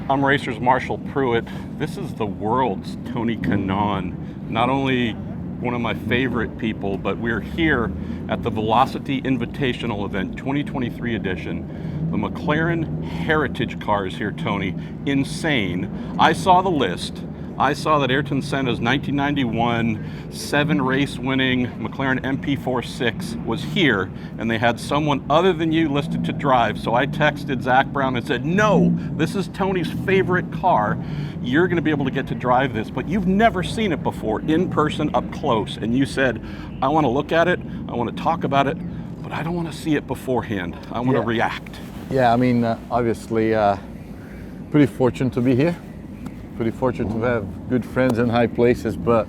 I'm Racers Marshall Pruitt. This is the world's Tony Kanaan. Not only one of my favorite people, but we're here at the Velocity Invitational event, 2023 edition. The McLaren Heritage cars here, Tony. Insane. I saw the list. I saw that Ayrton Senna's 1991 7-race winning McLaren MP4 6 was here, and they had someone other than you listed to drive. So I texted Zach Brown and said, no, this is Tony's favorite car. You're going to be able to get to drive this, but you've never seen it before in person up close. And you said, I want to look at it, I want to talk about it, but I don't want to see it beforehand. I want to react. Yeah, I mean, obviously, pretty fortunate to be here. Pretty fortunate to have good friends in high places, but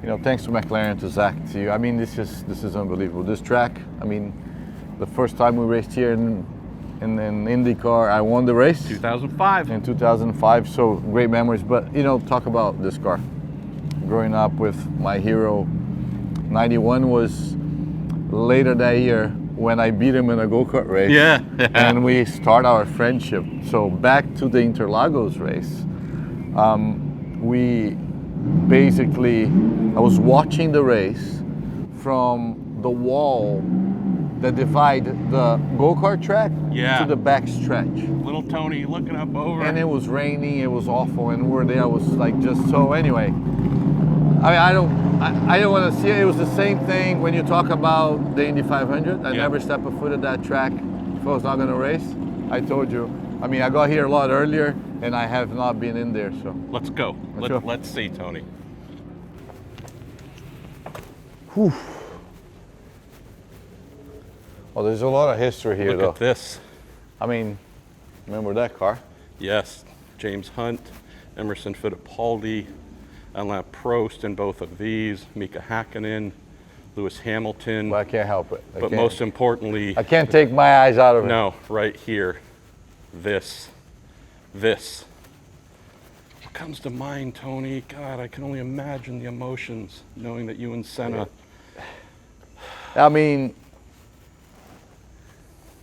you know, thanks to McLaren, to Zach, to you. I mean, this is unbelievable. This track, I mean, the first time we raced here in IndyCar, I won the race. 2005. In 2005, so great memories. But you know, talk about this car. Growing up with my hero, 91 was later that year when I beat him in a go-kart race. Yeah. And we start our friendship. So back to the Interlagos race. We basically, I was watching the race from the wall that divided the go-kart track to the back stretch. Little Tony looking up over. And it was raining, it was awful, and we're there, I was like just so, anyway. I mean, I don't want to see it. It was the same thing when you talk about the Indy 500. I never stepped a foot at that track if I was not going to race. I told you. I mean, I got here a lot earlier, and I have not been in there, so. Let's go. Let's see, Tony. Whew. Well, there's a lot of history here, though. Look at this. I mean, remember that car? Yes. James Hunt, Emerson Fittipaldi, Alain Prost in both of these, Mika Hakkinen, Lewis Hamilton. Well, I can't help it. But most importantly, I can't take my eyes out of it. No, right here. This. What comes to mind, Tony? God, I can only imagine the emotions knowing that you and Senna. I mean,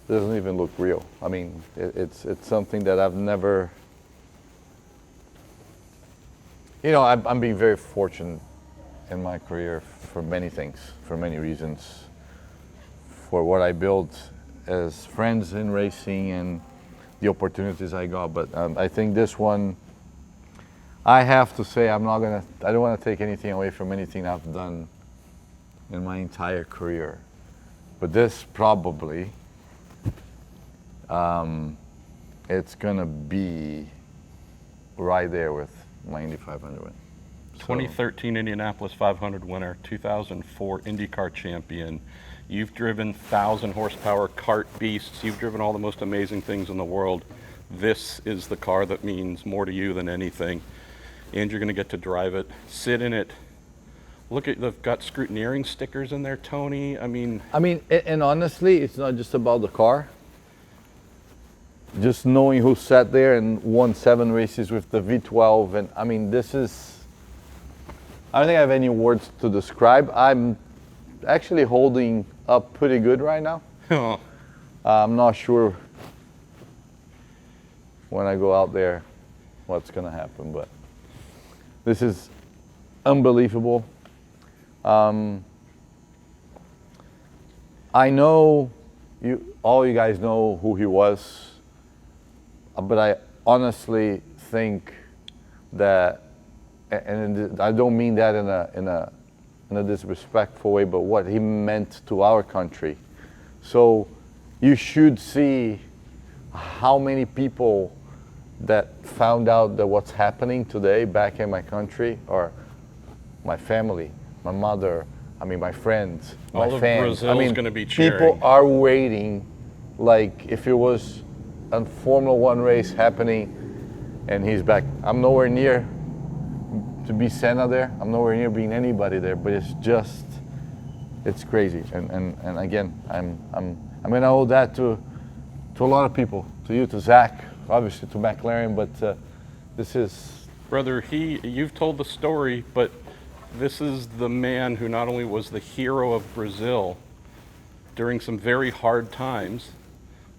it doesn't even look real. I mean, it's something that I've never. You know, I'm being very fortunate in my career for many things, for many reasons, for what I built as friends in racing and the opportunities I got. But I think this one, I have to say, I don't want to take anything away from anything I've done in my entire career. But this probably, it's gonna be right there with my Indy 500 win. 2013 Indianapolis 500 winner, 2004 IndyCar champion. You've driven 1,000 horsepower kart beasts. You've driven all the most amazing things in the world. This is the car that means more to you than anything. And you're going to get to drive it, sit in it. Look at, they've got scrutineering stickers in there, Tony. I mean, and honestly, it's not just about the car. Just knowing who sat there and won 7 races with the V12, and I mean, this is. I don't think I have any words to describe. I'm actually holding up pretty good right now. I'm not sure when I go out there what's going to happen, but this is unbelievable. I know all you guys know who he was, but I honestly think that, and I don't mean that in a disrespectful way, but what he meant to our country. So you should see how many people that found out that what's happening today back in my country, or my family, my mother, I mean my friends, all my fans. Brazil's I mean, gonna be cheering. people are waiting like if it was a Formula One race happening and he's back. I'm nowhere near to be Senna there. I'm nowhere near being anybody there, but it's crazy. And again, I'm gonna owe that to a lot of people, to you, to Zach, obviously to McLaren, but this is. Brother, you've told the story, but this is the man who not only was the hero of Brazil during some very hard times,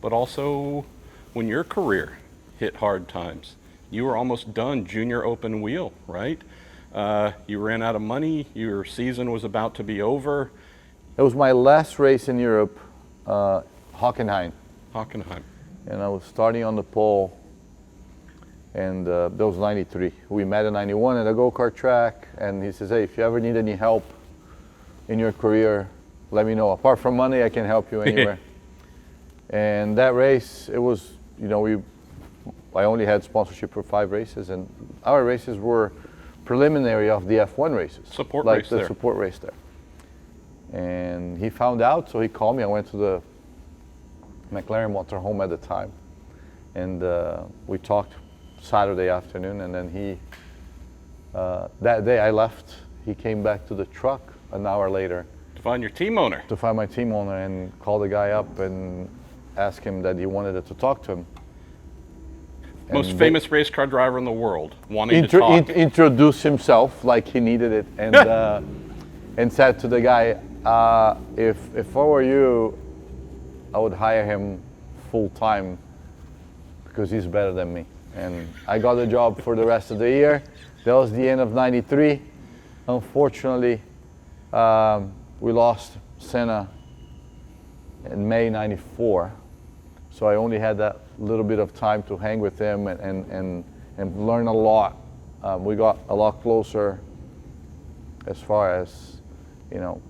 but also when your career hit hard times. you were almost done junior open wheel, right? You ran out of money. Your season was about to be over. It was my last race in Europe, Hockenheim. Hockenheim. And I was starting on the pole, and that was 93. We met in 91 at a go-kart track, and he says, hey, if you ever need any help in your career, let me know. Apart from money, I can help you anywhere. And that race, it was, you know, I only had sponsorship for 5 races, and our races were preliminary of the F1 races. Support like race the there. Support race there. And he found out, so he called me. I went to the McLaren motorhome at the time, and we talked Saturday afternoon, and then he, that day I left. He came back to the truck an hour later. To find your team owner. To find my team owner, and call the guy up and ask him that he wanted to talk to him. Most And famous race car driver in the world, wanting to talk. Introduce himself like he needed it, and and said to the guy, if I were you, I would hire him full time because he's better than me. And I got the job for the rest of the year. That was the end of 93. Unfortunately, we lost Senna in May 94. So I only had that little bit of time to hang with him and learn a lot. We got a lot closer as far as, you know,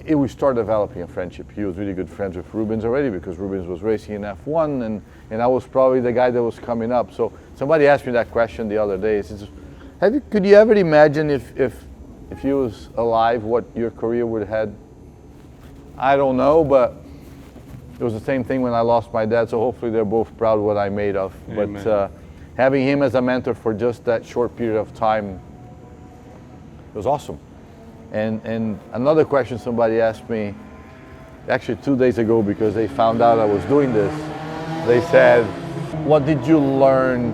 we started developing a friendship. He was really good friends with Rubens already because Rubens was racing in F1, and I was probably the guy that was coming up. So somebody asked me that question the other day. Says, could you ever imagine if he was alive, what your career would have had? I don't know, but it was the same thing when I lost my dad, so hopefully they're both proud of what I made of. Amen. But having him as a mentor for just that short period of time, it was awesome. And another question somebody asked me, actually 2 days ago, because they found out I was doing this, they said, what did you learn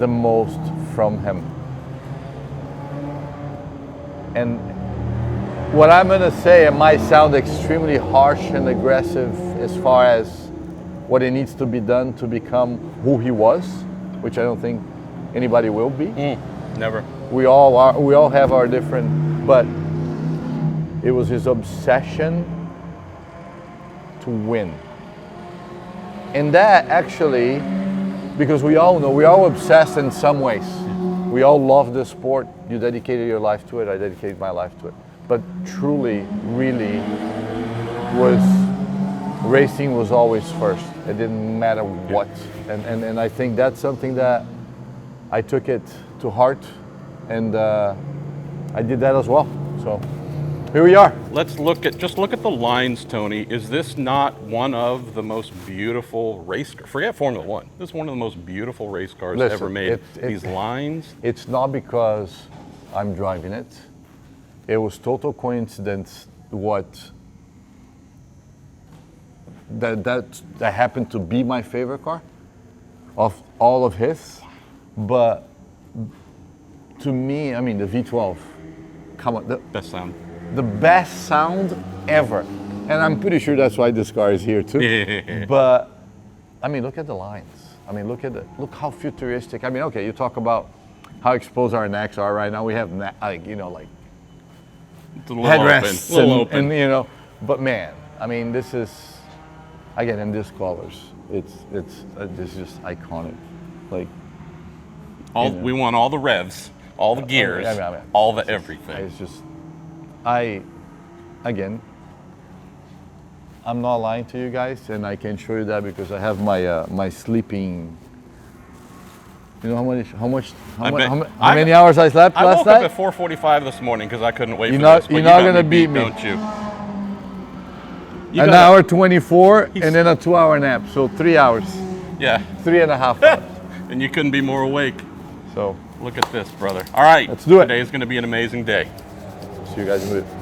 the most from him? And what I'm gonna say, it might sound extremely harsh and aggressive as far as what it needs to be done to become who he was, which I don't think anybody will be. Never. We all are. We all have our different, but it was his obsession to win. And that actually, because we all know, we're all obsessed in some ways. We all love the sport. You dedicated your life to it. I dedicated my life to it. But truly, really, racing was always first. It didn't matter what. And I think that's something that I took it to heart, and I did that as well. So here we are. Let's just look at the lines, Tony. Is this not one of the most beautiful race cars? Forget Formula One. This is one of the most beautiful race cars ever made. These lines. It's not because I'm driving it. It was total coincidence that happened to be my favorite car of all of his. But to me, I mean, the V12, come on, Best sound. the best sound ever. And I'm pretty sure that's why this car is here too. But I mean, look at the lines. I mean, look how futuristic. I mean, okay, you talk about how exposed our necks are right now. We have It's a little headrests open. A little open. and you know, but man, I mean, this is, again, in this colors, it's just iconic. Like, We want all the revs, all the gears, all the everything. It's just, again, I'm not lying to you guys, and I can show you that because I have my sleeping. You know how many hours I slept I last woke night? up at 4:45 this morning because I couldn't wait You're for not- this. But you're you not got gonna beat me. don't you? An hour 24 and then a 2-hour nap, so 3 hours, Yeah. 3.5 hours. And you couldn't be more awake. So Look at this, brother. All right. Let's do it. Today's going to be an amazing day. see you guys in a bit.